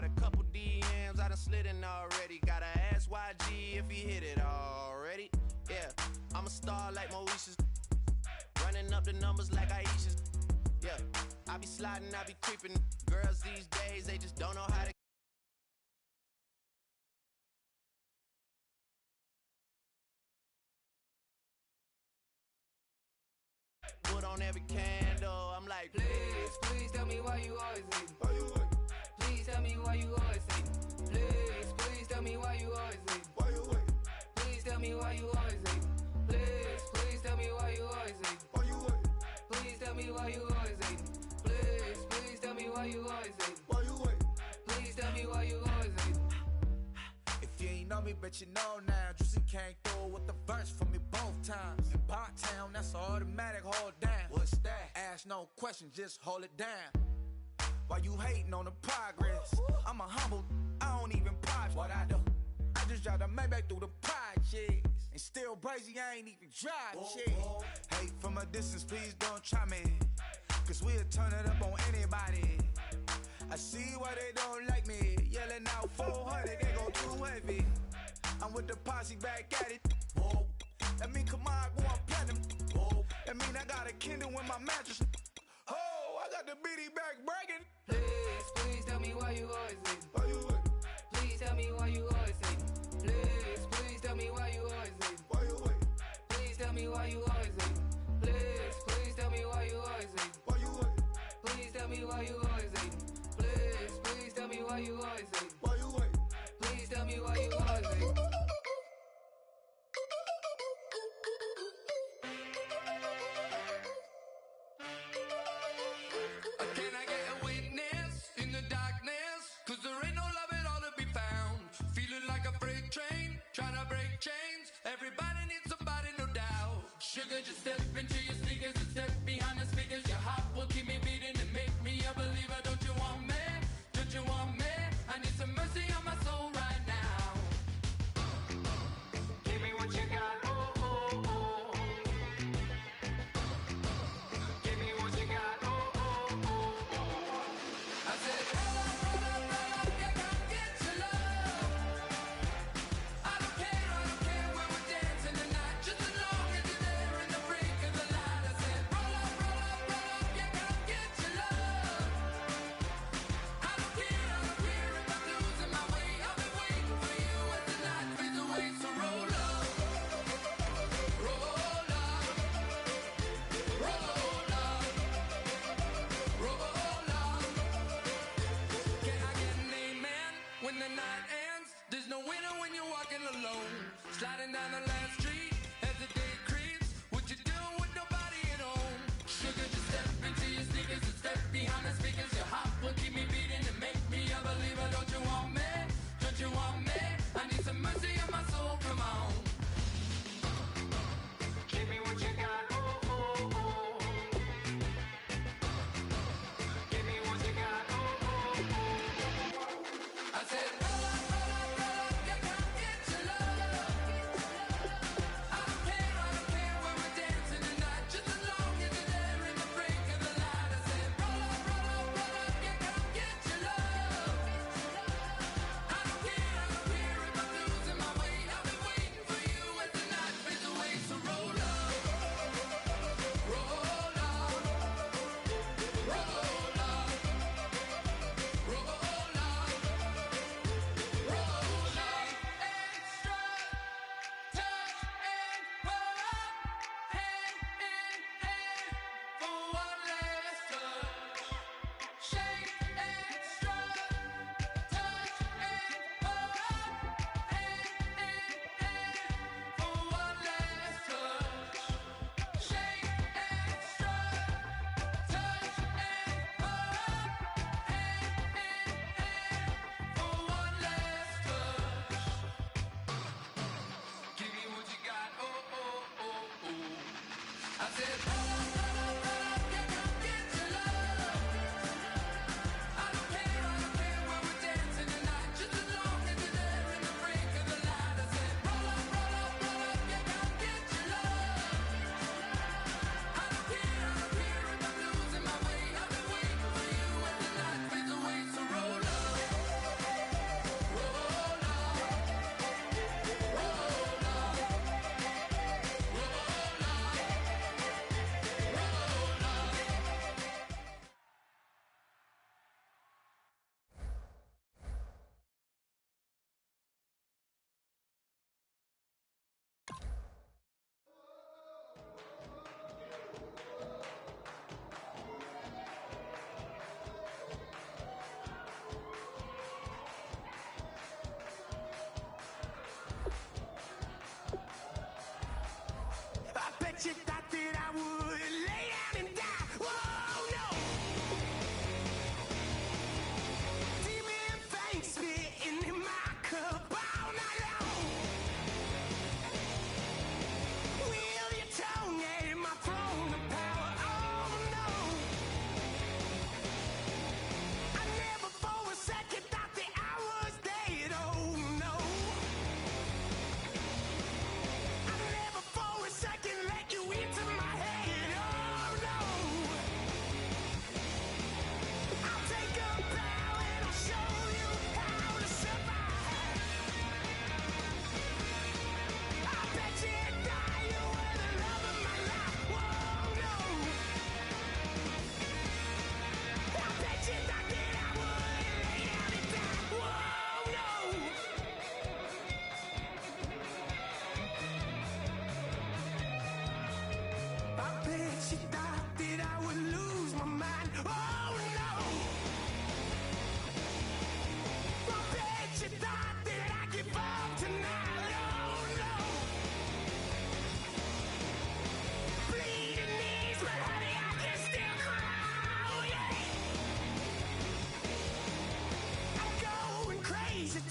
got a couple DMs, I done slid in already. Gotta ask YG if he hit it already. Yeah, I'm a star like Moesha's, running up the numbers like Aisha's. Yeah, I be sliding, I be creeping. Girls these days, they just don't know how to. Put on every candle, I'm like, please, please tell me why you always hate. Why you wait? Please tell me why you always hate. Please, please tell me why you always hate. Why you wait? Please tell me why you always hate. Please, please tell me why you always hate. Why you wait? Please tell me why you always hate. Please, please tell me why you always hate. Why you wait? Please tell me why you always hate. If you ain't know me, bet you know now. Juicy came through with the verse for me both times. In Bot Town, that's automatic, hold down. What's that? Ask no question, just hold it down. Why you hating on the progress? I'm a humble, I don't even pop what I do. I just drive the Maybach through the projects. And still brazy, I ain't even drive shit. Hate from a distance, please don't try me. Cause we'll turn it up on anybody. I see why they don't like me. Yelling out 400, they go too heavy. I'm with the posse back at it. Whoa. That mean come on, go on platinum. Whoa. That mean I got a Kindle in my mattress. Oh, I got the BD back bragging. Please, please tell me why you always hate. Why you wait? Please tell me why you always hate. Please, please tell me why you always hate. Why you wait? Please tell me why you always hate. Please, please tell me why you always hate. Why you wait? Please tell me why you always hate. Please, please tell me why you always hate. Why you wait? Please tell me why you always hate. Can I get a witness in the darkness? Cause there ain't no love at all to be found. Feeling like a freight train, trying to break chains. Everybody needs somebody, no doubt. Sugar, just step into your sneakers and step behind the speakers. Your heart will keep me beating and make me a believer. Don't you want me? Don't you want me? I need some mercy on my soul right now. Give me what you got, oh, oh, oh. Give me what you got, oh, oh, oh, oh. I said, roll up, yeah, come get your love. I don't care where we're dancing tonight. Just as long as you're there in the break of the light. I said, roll up, yeah, come get your love. I don't care if I'm losing my way. I've been waiting for you as the night fades away. So roll up, roll up, roll up, roll up. Can I get an amen when the night ends? There's no winner when you're walking alone. Sliding down the last street as the day creeps. What you doing with nobody at home? Sugar, just step into your sneakers and step behind the speakers. Your heart will keep me beating and make me a believer. Don't you want me? Don't you want me? I need some mercy on my soul, come on. Give me what you got, oh, oh, oh. Give me what you got, oh, oh, oh. I said, roll up, yeah, come get your love. I don't care where we're dancing tonight. Just as long as you're there in the break of the light. I said, roll up, yeah, come get your love. I don't care if I'm losing my way. I've been waiting for you as the night fades away. So roll up, roll up, roll up, roll up, roll up. Extra, touch and pull up, hand in hand for one last touch. Shake extra, touch and pull up, hand in hand for one last touch. Shake extra, touch and pull up, hand in hand for one last touch. Give me what you got, oh, oh, oh, oh. I said, roll up, yeah, come get your love. I don't care where we're dancing tonight. Just as long as you're there in the break of the light. I said, roll up, yeah, come get your love. I don't care if I'm losing my way. I've been waiting for you as the night fades away. So roll up,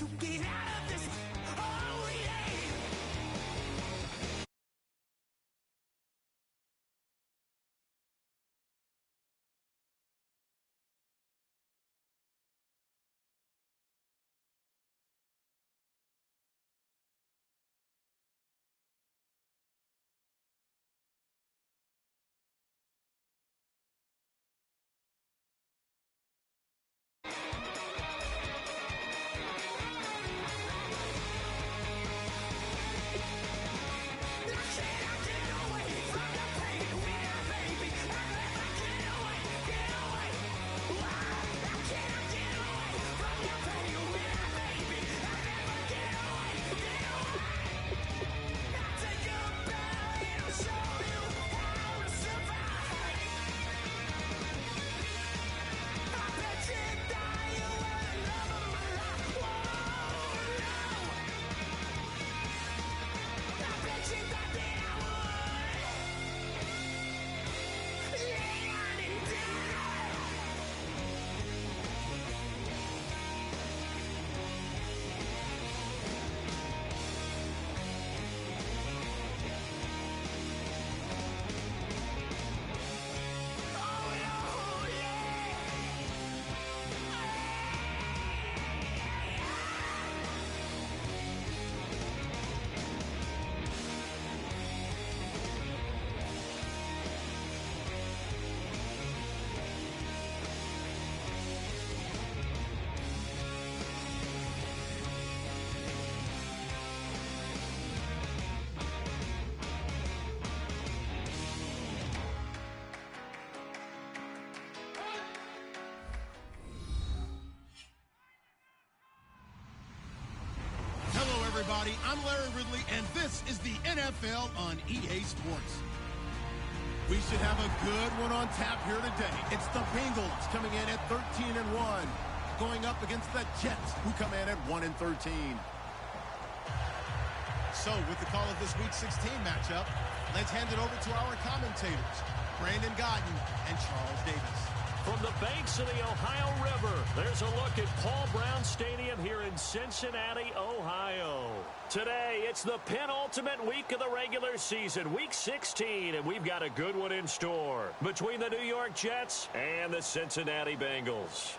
to get out of this. Oh, yeah. Everybody, I'm Larry Ridley, and this is the NFL on EA Sports. We should have a good one on tap here today. It's the Bengals coming in at 13-1, going up against the Jets, who come in at 1-13. So, with the call of this Week 16 matchup, let's hand it over to our commentators, Brandon Godden and Charles Davis. From the banks of the Ohio River, there's a look at Paul Brown Stadium here in Cincinnati, Ohio. Today, it's the penultimate week of the regular season, Week 16, and we've got a good one in store between the New York Jets and the Cincinnati Bengals.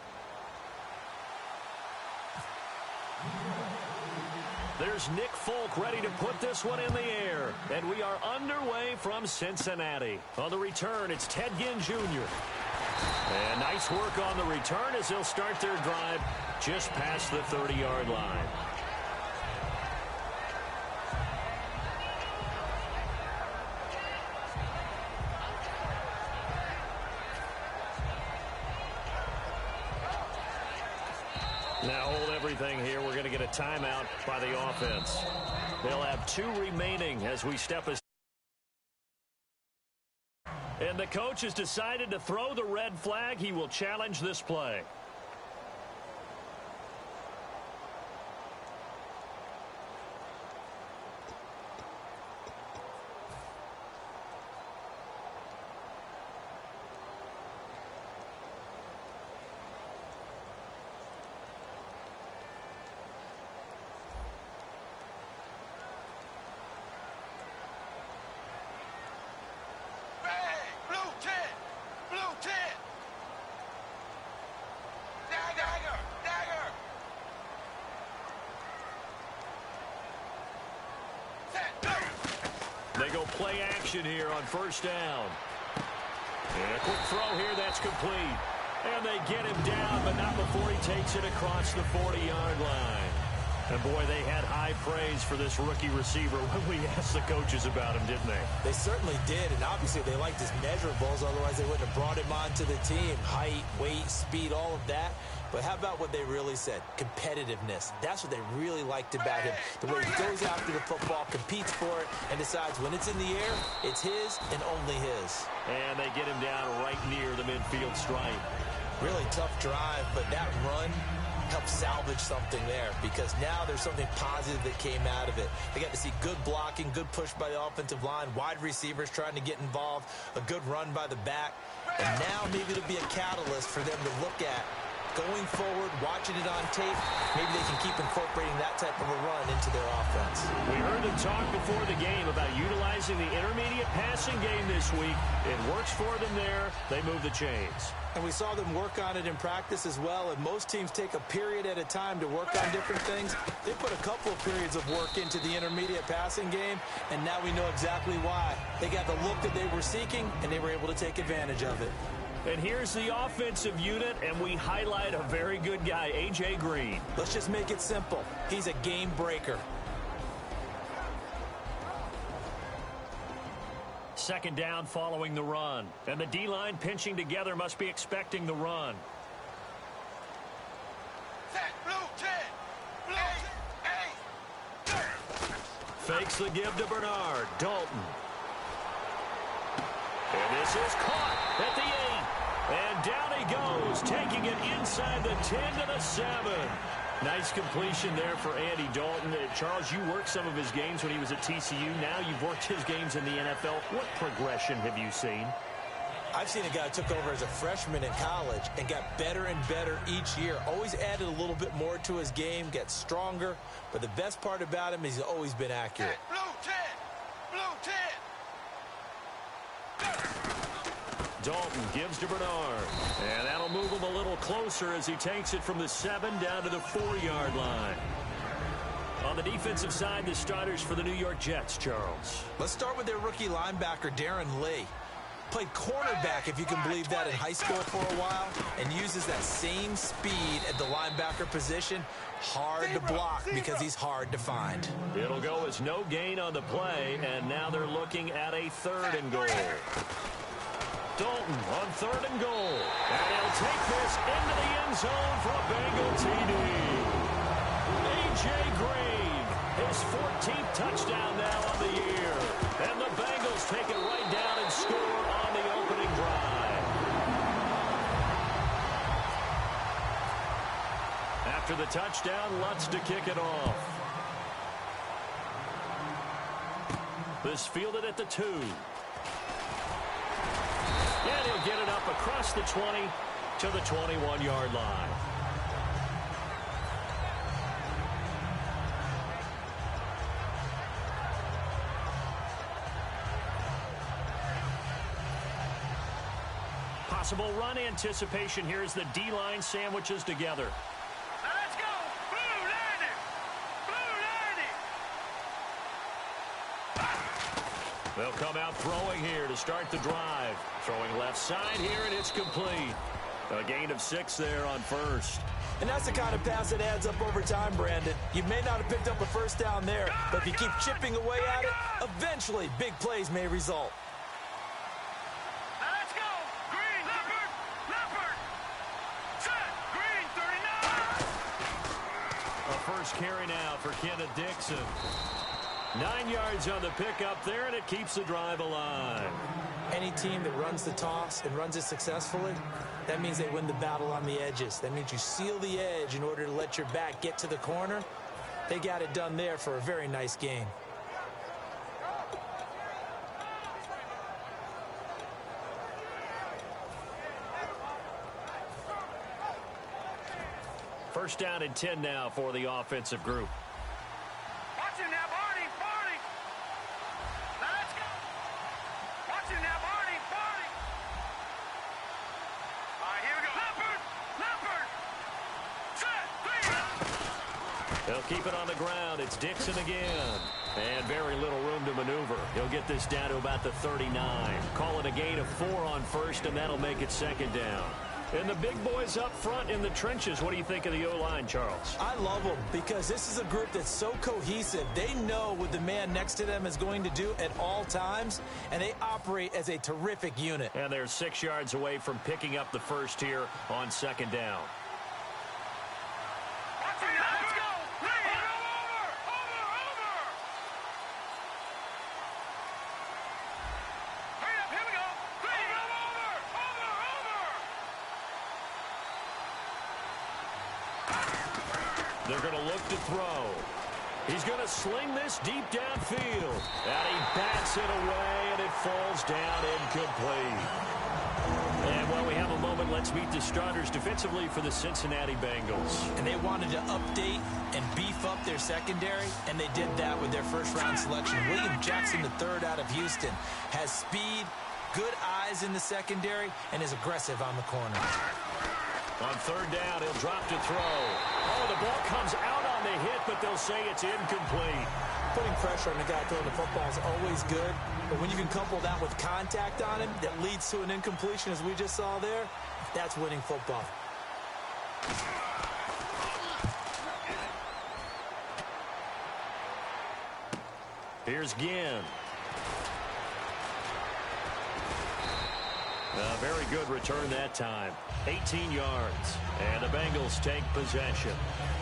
There's Nick Folk ready to put this one in the air, and we are underway from Cincinnati. On the return, it's Ted Ginn Jr., and nice work on the return as they'll start their drive just past the 30-yard line. Now hold everything here. We're going to get a timeout by the offense. They'll have 2 remaining as we step aside. And the coach has decided to throw the red flag. He will challenge this play. They go play action here on first down. And a quick throw here, that's complete. And they get him down, but not before he takes it across the 40-yard line. And, boy, they had high praise for this rookie receiver when we asked the coaches about him, didn't they? They certainly did, and obviously they liked his measurables. Otherwise, they wouldn't have brought him onto the team. Height, weight, speed, all of that. But how about what they really said? Competitiveness. That's what they really liked about him. The way he goes after the football, competes for it, and decides when it's in the air, it's his and only his. And they get him down right near the midfield stripe. Really tough drive, but that run helped salvage something there, because now there's something positive that came out of it. They got to see good blocking, good push by the offensive line, wide receivers trying to get involved, a good run by the back, and now maybe it'll be a catalyst for them to look at going forward, watching it on tape, maybe they can keep incorporating that type of a run into their offense. We heard them talk before the game about utilizing the intermediate passing game this week. It works for them there. They move the chains. And we saw them work on it in practice as well, and most teams take a period at a time to work on different things. They put a couple of periods of work into the intermediate passing game, and now we know exactly why. They got the look that they were seeking, and they were able to take advantage of it. And here's the offensive unit, and we highlight a very good guy, A.J. Green. Let's just make it simple. He's a game breaker. Second down following the run. And the D-line pinching together must be expecting the run. Set, blue 10. Blue 10. Fakes the give to Bernard. Dalton. And this is caught at the 8. And down he goes, taking it inside the 10 to the 7. Nice completion there for Andy Dalton. Charles, you worked some of his games when he was at TCU. Now you've worked his games in the NFL. What progression have you seen? I've seen a guy who took over as a freshman in college and got better and better each year. Always added a little bit more to his game, gets stronger. But the best part about him is he's always been accurate. Blue 10. Blue 10. Dalton gives to Bernard. And that'll move him a little closer as he takes it from the 7 down to the 4-yard line. On the defensive side, the starters for the New York Jets, Charles. Let's start with their rookie linebacker, Darren Lee. Played cornerback, if you can believe that, in high school for a while, and uses that same speed at the linebacker position. Hard to block because he's hard to find. It'll go as no gain on the play, and now they're looking at a 3rd and goal. Dalton on 3rd and goal. And he'll take this into the end zone for a Bengal TD. A.J. Green, his 14th touchdown now on the year. And the Bengals take it right down and score on the opening drive. After the touchdown, Lutz to kick it off. This fielded at the 2. And he'll get it up across the 20 to the 21-yard line. Possible run anticipation here as the D-line sandwiches together. Now let's go. Blue 90. They'll come out throwing here to start the drive. Throwing left side here, and it's complete. A gain of 6 there on 1st. And that's the kind of pass that adds up over time, Brandon. You may not have picked up a 1st down there, but if you keep chipping away at it, eventually big plays may result. Now let's go. Green. Leopard. Set. Green 39. A first carry now for Kenneth Dixon. 9 yards on the pickup there, and it keeps the drive alive. Any team that runs the toss and runs it successfully, that means they win the battle on the edges. That means you seal the edge in order to let your back get to the corner. They got it done there for a very nice gain. First down and 10 now for the offensive group. Watch it now, Barney. Now let's go. Watch it now, Barney. All right, here we go. Leopard. Set. They'll keep it on the ground. It's Dixon again. And very little room to maneuver. He'll get this down to about the 39. Call it a gain of 4 on 1st, and that'll make it 2nd down. And the big boys up front in the trenches. What do you think of the O-line, Charles? I love them because this is a group that's so cohesive. They know what the man next to them is going to do at all times, and they operate as a terrific unit. And they're 6 yards away from picking up the 1st here on 2nd down. Watch it now. Let's go. Over. Hurry up. Here we go. Over. They're going to look to throw. He's going to sling this deep downfield. And he bats it away, and it falls down incomplete. And while we have a moment moment, let's meet the starters defensively for the Cincinnati Bengals. And they wanted to update and beef up their secondary, and they did that with their first-round selection. William Jackson III out of Houston has speed, good eyes in the secondary, and is aggressive on the corner. On third down, he'll drop to throw. Oh, the ball comes out on the hit, but they'll say it's incomplete. Putting pressure on the guy throwing the football is always good, but when you can couple that with contact on him that leads to an incompletion, as we just saw there, that's winning football. Here's Ginn. A very good return that time. 18 yards. And the Bengals take possession.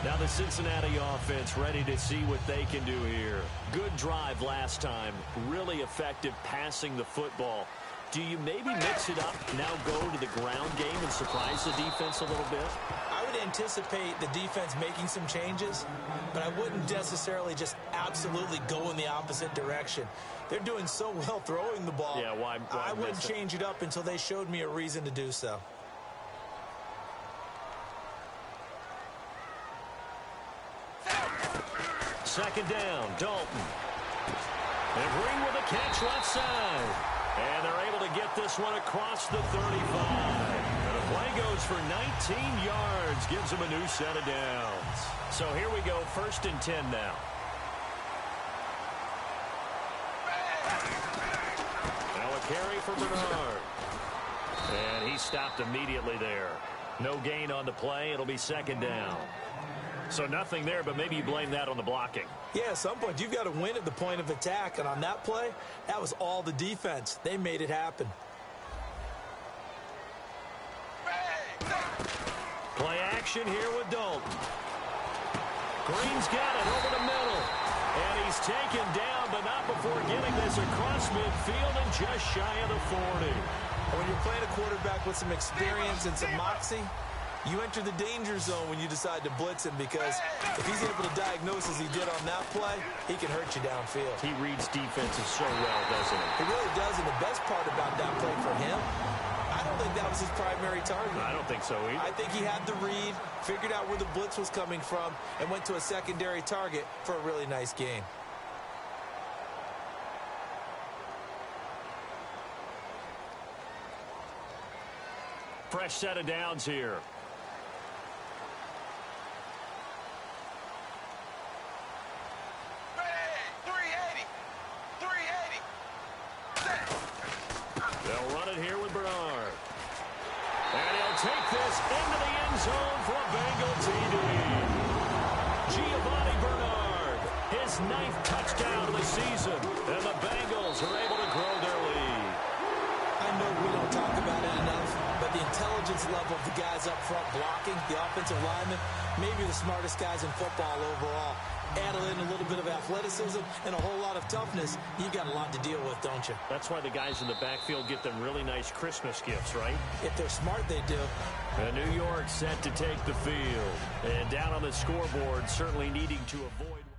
Now the Cincinnati offense ready to see what they can do here. Good drive last time. Really effective passing the football. Do you maybe mix it up, now go to the ground game and surprise the defense a little bit? I would anticipate the defense making some changes, but I wouldn't necessarily just absolutely go in the opposite direction. They're doing so well throwing the ball. Yeah, why I wouldn't change it up until they showed me a reason to do so. Second down, Dalton. And Green with a catch left side. And they're able to get this one across the 35. And the play goes for 19 yards. Gives them a new set of downs. So here we go, 1st and 10 now. Now a carry for Bernard. And he stopped immediately there. No gain on the play. It'll be 2nd down. So nothing there, but maybe you blame that on the blocking. Yeah, at some point you've got to win at the point of attack, and on that play, that was all the defense. They made it happen. Play action here with Dalton. Green's got it over the middle. And he's taken down, but not before getting this across midfield and just shy of the 40. When you're playing a quarterback with some experience and some moxie, you enter the danger zone when you decide to blitz him, because if he's able to diagnose as he did on that play, he can hurt you downfield. He reads defenses so well, doesn't he? He really does, and the best part about that play for him, I don't think that was his primary target. I don't think so either. I think he had the read, figured out where the blitz was coming from, and went to a secondary target for a really nice game. Fresh set of downs here. They'll run it here with Bernard. And he'll take this into the end zone for a Bengal TD. Giovanni Bernard, his 9th touchdown of the season. And the Bengals are able to grow their lead. I know we don't talk about it enough, but the intelligence level of the guys up front blocking, the offensive linemen, maybe the smartest guys in football overall. Add in a little bit of athleticism and a whole lot of toughness, you've got a lot to deal with, don't you? That's why the guys in the backfield get them really nice Christmas gifts, right? If they're smart, they do. And New York set to take the field. And down on the scoreboard, certainly needing to avoid...